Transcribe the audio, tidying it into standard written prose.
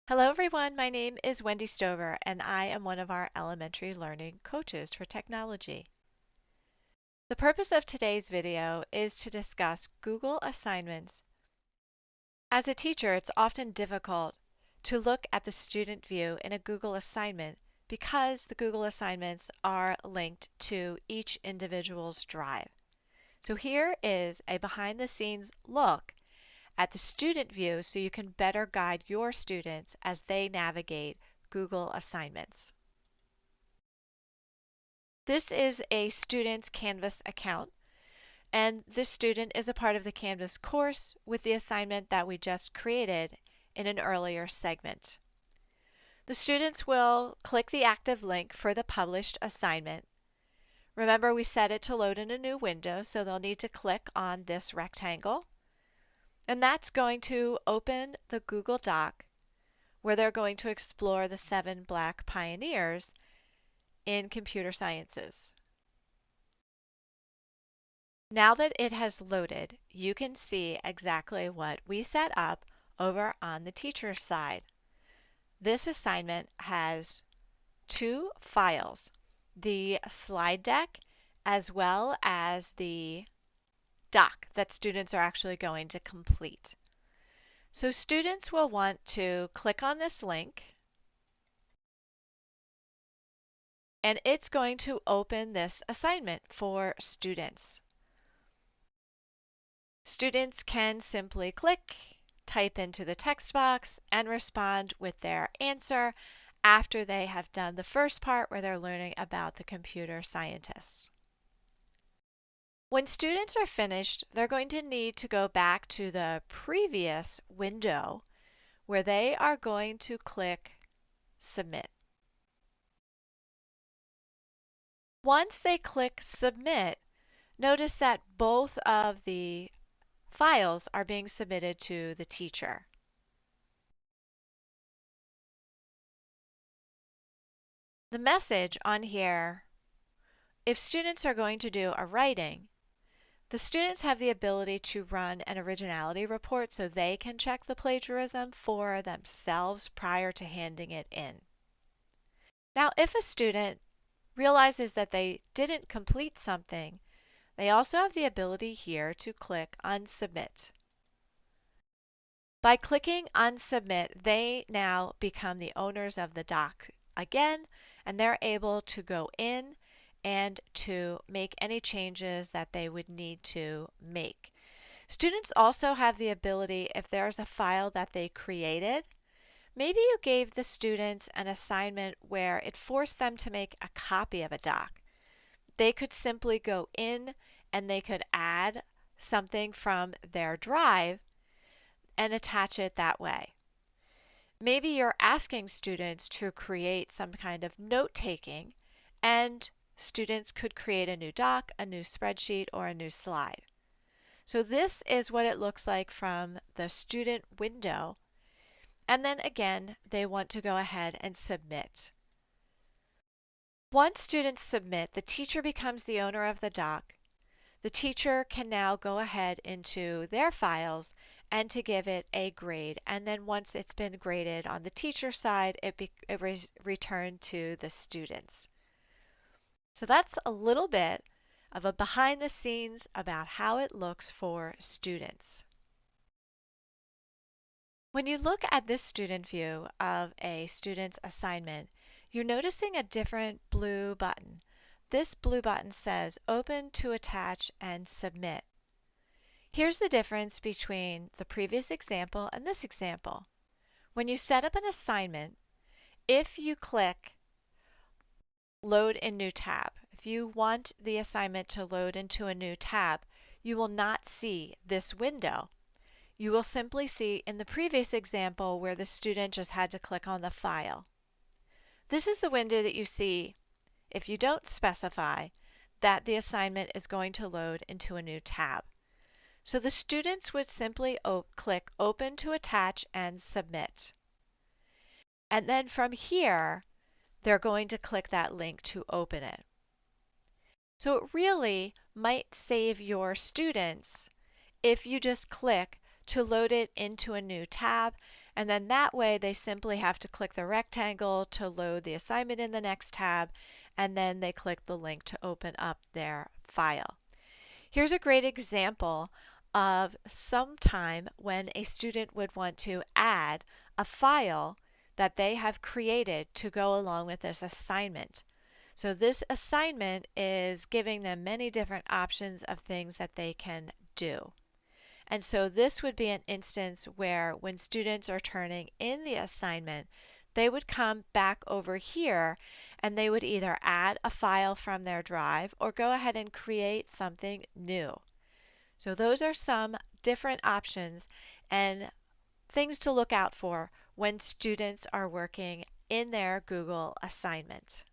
Hello everyone, my name is Wendy Stover and I am one of our elementary learning coaches for technology. The purpose of today's video is to discuss Google assignments. As a teacher, it's often difficult to look at the student view in a Google assignment because the Google assignments are linked to each individual's drive. So here is a behind the scenes look at the student view so you can better guide your students as they navigate Google assignments. This is a student's Canvas account, and this student is a part of the Canvas course with the assignment that we just created in an earlier segment. The students will click the active link for the published assignment. Remember, we set it to load in a new window, so they'll need to click on this rectangle. And that's going to open the Google Doc where they're going to explore the 7 Black pioneers in computer sciences. Now that it has loaded, you can see exactly what we set up over on the teacher's side. This assignment has 2 files, the slide deck as well as the doc that students are actually going to complete. So students will want to click on this link, and it's going to open this assignment for students. Students can simply click, type into the text box, and respond with their answer after they have done the first part where they're learning about the computer scientists. When students are finished, they're going to need to go back to the previous window where they are going to click Submit. Once they click Submit, notice that both of the files are being submitted to the teacher. The message on here, if students are going to do a writing, the students have the ability to run an originality report so they can check the plagiarism for themselves prior to handing it in. Now, if a student realizes that they didn't complete something, they also have the ability here to click on Submit. By clicking on Submit, they now become the owners of the doc again, and they're able to go in and to make any changes that they would need to make. Students also have the ability, if there's a file that they created, maybe you gave the students an assignment where it forced them to make a copy of a doc. They could simply go in and they could add something from their drive and attach it that way. Maybe you're asking students to create some kind of note-taking, and students could create a new doc, a new spreadsheet, or a new slide. So this is what it looks like from the student window. And then again, they want to go ahead and submit. Once students submit, the teacher becomes the owner of the doc. The teacher can now go ahead into their files and to give it a grade. And then once it's been graded on the teacher side, it returned to the students. So that's a little bit of a behind the scenes about how it looks for students. When you look at this student view of a student's assignment, you're noticing a different blue button. This blue button says Open to Attach and Submit. Here's the difference between the previous example and this example. When you set up an assignment, if you click Load in New Tab, if you want the assignment to load into a new tab, you will not see this window. You will simply see in the previous example where the student just had to click on the file. This is the window that you see if you don't specify that the assignment is going to load into a new tab. So the students would simply click Open to Attach and Submit. And then from here, they're going to click that link to open it. So it really might save your students if you just click to load it into a new tab, and then that way they simply have to click the rectangle to load the assignment in the next tab, and then they click the link to open up their file. Here's a great example of some time when a student would want to add a file that they have created to go along with this assignment. So this assignment is giving them many different options of things that they can do. And so this would be an instance where when students are turning in the assignment, they would come back over here and they would either add a file from their drive or go ahead and create something new. So those are some different options and things to look out for when students are working in their Google assignment.